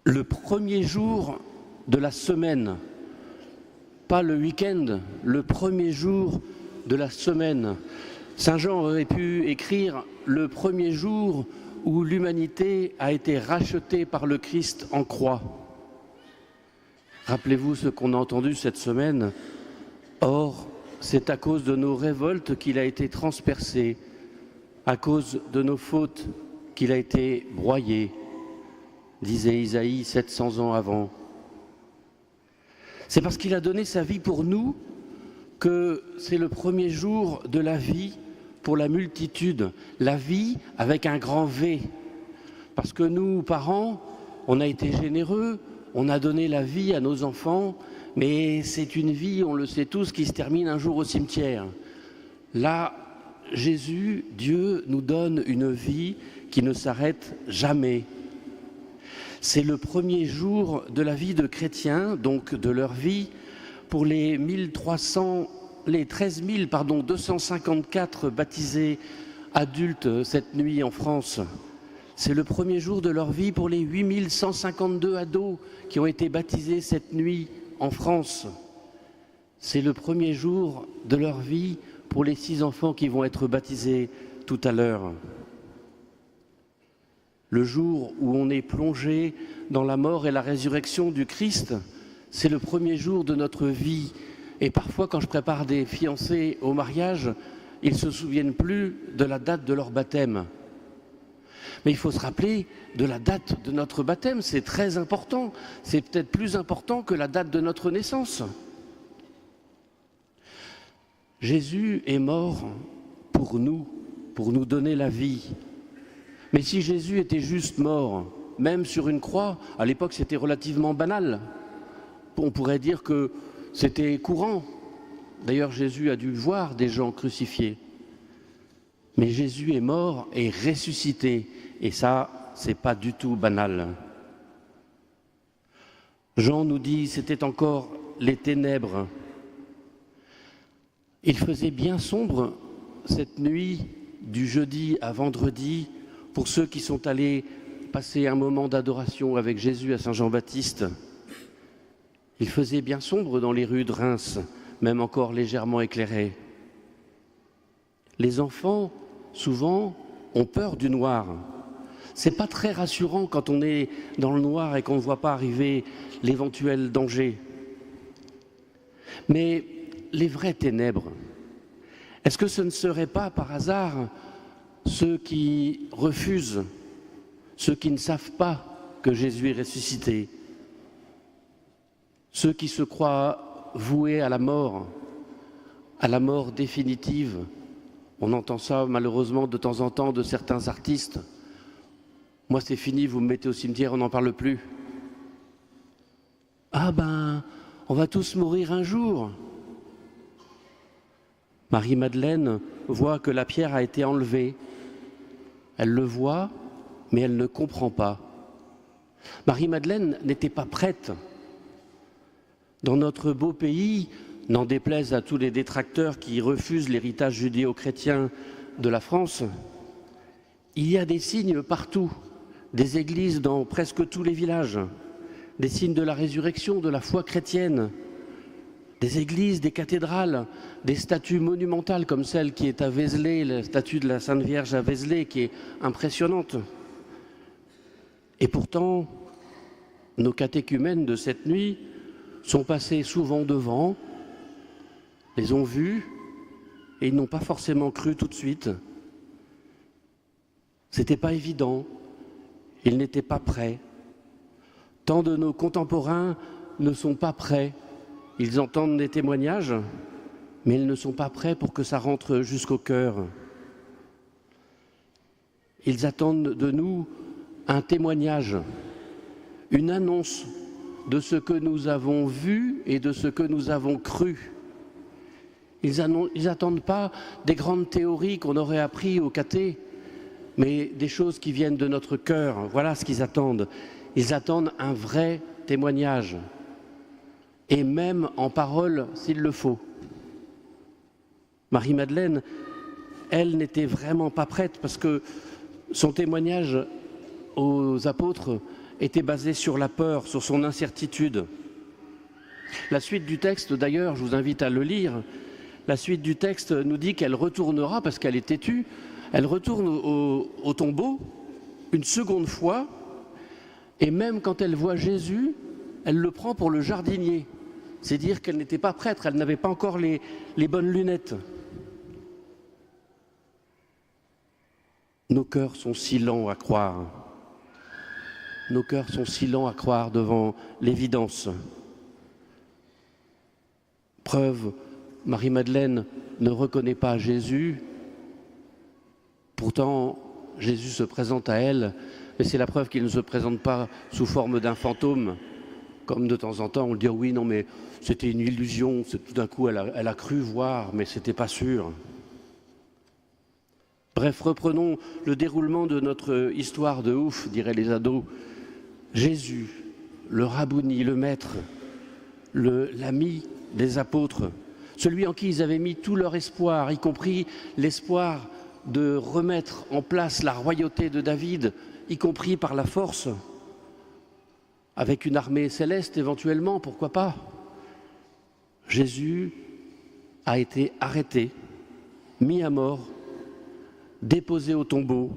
Le premier jour de la semaine, pas le week-end, le premier jour de la semaine. Saint Jean aurait pu écrire le premier jour où l'humanité a été rachetée par le Christ en croix. Rappelez-vous ce qu'on a entendu cette semaine. Or, c'est à cause de nos révoltes qu'il a été transpercé, à cause de nos fautes qu'il a été broyé, disait Isaïe 700 ans avant. C'est parce qu'il a donné sa vie pour nous que c'est le premier jour de la vie pour la multitude, la vie avec un grand V. Parce que nous, parents, on a été généreux, on a donné la vie à nos enfants, mais c'est une vie, on le sait tous, qui se termine un jour au cimetière. Là, Jésus, Dieu, nous donne une vie qui ne s'arrête jamais. C'est le premier jour de la vie de chrétiens, donc de leur vie, pour les 13 254 baptisés adultes cette nuit en France. C'est le premier jour de leur vie pour les 8 152 ados qui ont été baptisés cette nuit en France. C'est le premier jour de leur vie pour les 6 enfants qui vont être baptisés tout à l'heure. Le jour où on est plongé dans la mort et la résurrection du Christ, c'est le premier jour de notre vie. Et parfois, quand je prépare des fiancés au mariage, ils ne se souviennent plus de la date de leur baptême. Mais il faut se rappeler de la date de notre baptême, c'est très important. C'est peut-être plus important que la date de notre naissance. Jésus est mort pour nous donner la vie. Mais si Jésus était juste mort, même sur une croix, à l'époque c'était relativement banal. On pourrait dire que c'était courant. D'ailleurs, Jésus a dû voir des gens crucifiés. Mais Jésus est mort et ressuscité. Et ça, c'est pas du tout banal. Jean nous dit, c'était encore les ténèbres. Il faisait bien sombre cette nuit du jeudi à vendredi pour ceux qui sont allés passer un moment d'adoration avec Jésus à Saint-Jean-Baptiste. Il faisait bien sombre dans les rues de Reims, même encore légèrement éclairées. Les enfants, souvent, ont peur du noir. C'est pas très rassurant quand on est dans le noir et qu'on ne voit pas arriver l'éventuel danger. Mais les vraies ténèbres, est-ce que ce ne serait pas par hasard ceux qui refusent, ceux qui ne savent pas que Jésus est ressuscité, ceux qui se croient voués à la mort définitive? On entend ça malheureusement de temps en temps de certains artistes. Moi c'est fini, vous me mettez au cimetière, on n'en parle plus. Ah ben, on va tous mourir un jour. Marie-Madeleine voit que la pierre a été enlevée. Elle le voit, mais elle ne comprend pas. Marie-Madeleine n'était pas prête. Dans notre beau pays, n'en déplaise à tous les détracteurs qui refusent l'héritage judéo-chrétien de la France, il y a des signes partout, des églises dans presque tous les villages, des signes de la résurrection, de la foi chrétienne, des églises, des cathédrales, des statues monumentales comme celle qui est à Vézelay, la statue de la Sainte Vierge à Vézelay, qui est impressionnante. Et pourtant, nos catéchumènes de cette nuit sont passés souvent devant, les ont vus et ils n'ont pas forcément cru tout de suite. C'était pas évident, ils n'étaient pas prêts. Tant de nos contemporains ne sont pas prêts. Ils entendent des témoignages, mais ils ne sont pas prêts pour que ça rentre jusqu'au cœur. Ils attendent de nous un témoignage, une annonce de ce que nous avons vu et de ce que nous avons cru. Ils n'attendent pas des grandes théories qu'on aurait appris au caté, mais des choses qui viennent de notre cœur. Voilà ce qu'ils attendent. Ils attendent un vrai témoignage, et même en parole s'il le faut. Marie-Madeleine, elle n'était vraiment pas prête parce que son témoignage aux apôtres était basée sur la peur, sur son incertitude. La suite du texte, d'ailleurs, je vous invite à le lire, la suite du texte nous dit qu'elle retournera, parce qu'elle est têtue, elle retourne au tombeau une seconde fois, et même quand elle voit Jésus, elle le prend pour le jardinier. C'est dire qu'elle n'était pas prêtre, elle n'avait pas encore les bonnes lunettes. Nos cœurs sont si lents à croire. Nos cœurs sont si lents à croire devant l'évidence. Preuve, Marie-Madeleine ne reconnaît pas Jésus. Pourtant, Jésus se présente à elle, mais c'est la preuve qu'il ne se présente pas sous forme d'un fantôme. Comme de temps en temps, on le dit, oui, non, mais c'était une illusion. Tout d'un coup, elle a cru voir, mais ce n'était pas sûr. Bref, reprenons le déroulement de notre histoire de ouf, diraient les ados. Jésus, le rabouni, le maître, l'ami des apôtres, celui en qui ils avaient mis tout leur espoir, y compris l'espoir de remettre en place la royauté de David, y compris par la force, avec une armée céleste éventuellement, pourquoi pas. Jésus a été arrêté, mis à mort, déposé au tombeau.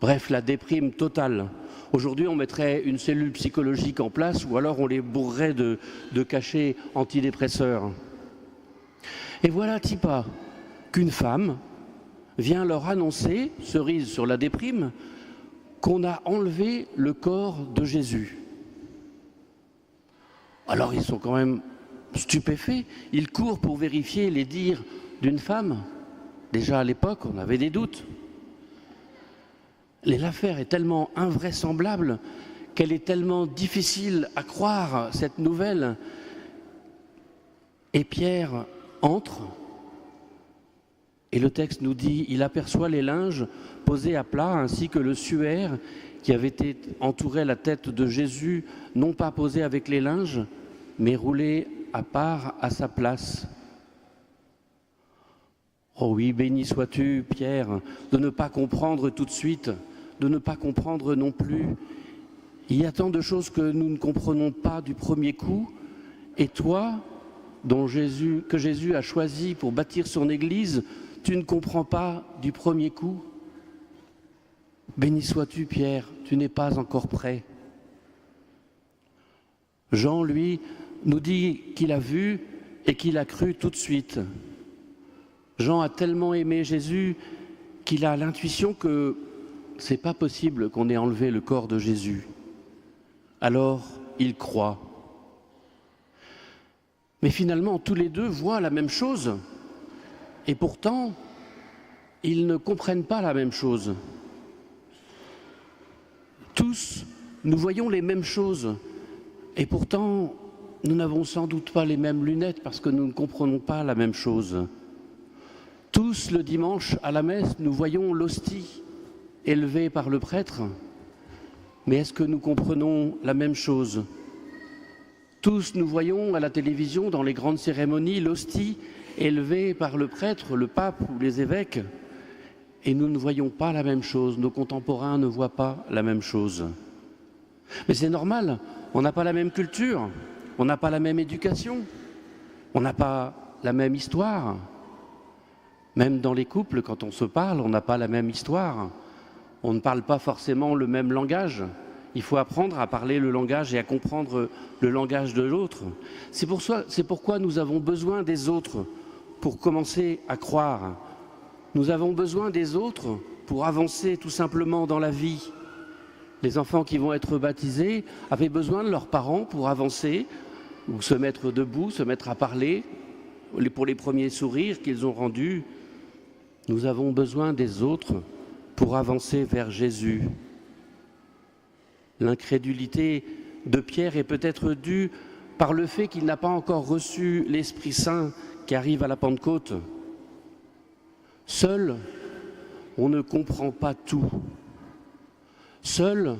Bref, la déprime totale. Aujourd'hui, on mettrait une cellule psychologique en place ou alors on les bourrerait de cachets antidépresseurs. Et voilà, Tipa, qu'une femme vient leur annoncer, cerise sur la déprime, qu'on a enlevé le corps de Jésus. Alors ils sont quand même stupéfaits, ils courent pour vérifier les dires d'une femme. Déjà à l'époque, on avait des doutes. L'affaire est tellement invraisemblable qu'elle est tellement difficile à croire, cette nouvelle. Et Pierre entre, et le texte nous dit, il aperçoit les linges posés à plat, ainsi que le suaire qui avait entouré la tête de Jésus, non pas posé avec les linges, mais roulé à part à sa place. Oh oui, béni sois-tu, Pierre, de ne pas comprendre tout de suite, de ne pas comprendre non plus. Il y a tant de choses que nous ne comprenons pas du premier coup, et toi, que Jésus a choisi pour bâtir son Église, tu ne comprends pas du premier coup. Béni sois-tu, Pierre, tu n'es pas encore prêt. Jean, lui, nous dit qu'il a vu et qu'il a cru tout de suite. Jean a tellement aimé Jésus qu'il a l'intuition que c'est pas possible qu'on ait enlevé le corps de Jésus. Alors, il croit. Mais finalement, tous les deux voient la même chose. Et pourtant, ils ne comprennent pas la même chose. Tous, nous voyons les mêmes choses. Et pourtant, nous n'avons sans doute pas les mêmes lunettes parce que nous ne comprenons pas la même chose. Tous, le dimanche, à la messe, nous voyons l'hostie élevée par le prêtre. Mais est-ce que nous comprenons la même chose ? Tous, nous voyons à la télévision, dans les grandes cérémonies, l'hostie élevée par le prêtre, le pape ou les évêques. Et nous ne voyons pas la même chose. Nos contemporains ne voient pas la même chose. Mais c'est normal, on n'a pas la même culture, on n'a pas la même éducation, on n'a pas la même histoire. Même dans les couples, quand on se parle, on n'a pas la même histoire. On ne parle pas forcément le même langage. Il faut apprendre à parler le langage et à comprendre le langage de l'autre. C'est pourquoi nous avons besoin des autres pour commencer à croire. Nous avons besoin des autres pour avancer tout simplement dans la vie. Les enfants qui vont être baptisés avaient besoin de leurs parents pour avancer, ou se mettre debout, se mettre à parler, pour les premiers sourires qu'ils ont rendus. Nous avons besoin des autres pour avancer vers Jésus. L'incrédulité de Pierre est peut-être due par le fait qu'il n'a pas encore reçu l'Esprit Saint qui arrive à la Pentecôte. Seul, on ne comprend pas tout. Seul,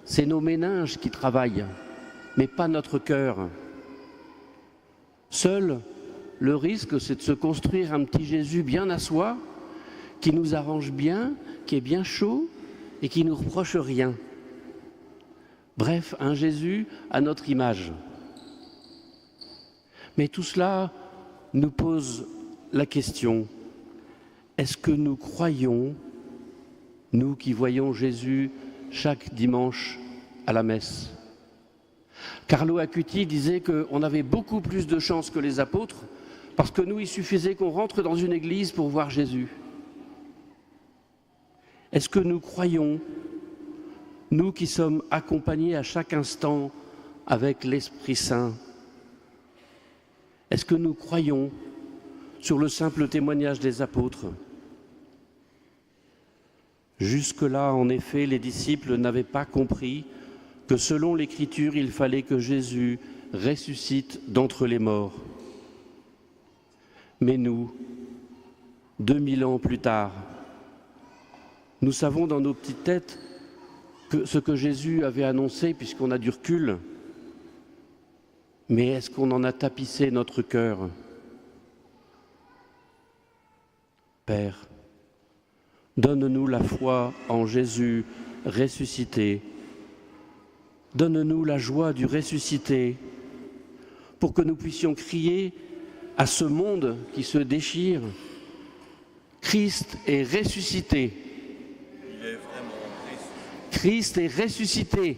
c'est nos méninges qui travaillent, mais pas notre cœur. Seul, le risque, c'est de se construire un petit Jésus bien à soi, qui nous arrange bien, qui est bien chaud et qui ne nous reproche rien. Bref, un Jésus à notre image. Mais tout cela nous pose la question, est-ce que nous croyons, nous qui voyons Jésus chaque dimanche à la messe? Carlo Acuti disait qu'on avait beaucoup plus de chance que les apôtres parce que nous, il suffisait qu'on rentre dans une église pour voir Jésus. Est-ce que nous croyons, nous qui sommes accompagnés à chaque instant avec l'Esprit Saint, est-ce que nous croyons sur le simple témoignage des apôtres? Jusque-là, en effet, les disciples n'avaient pas compris que selon l'Écriture, il fallait que Jésus ressuscite d'entre les morts. Mais nous, 2000 ans plus tard, nous savons dans nos petites têtes que ce que Jésus avait annoncé, puisqu'on a du recul, mais est-ce qu'on en a tapissé notre cœur? Père, donne-nous la foi en Jésus ressuscité. Donne-nous la joie du ressuscité pour que nous puissions crier à ce monde qui se déchire, Christ est ressuscité. Il est vraiment ressuscité. Christ est ressuscité.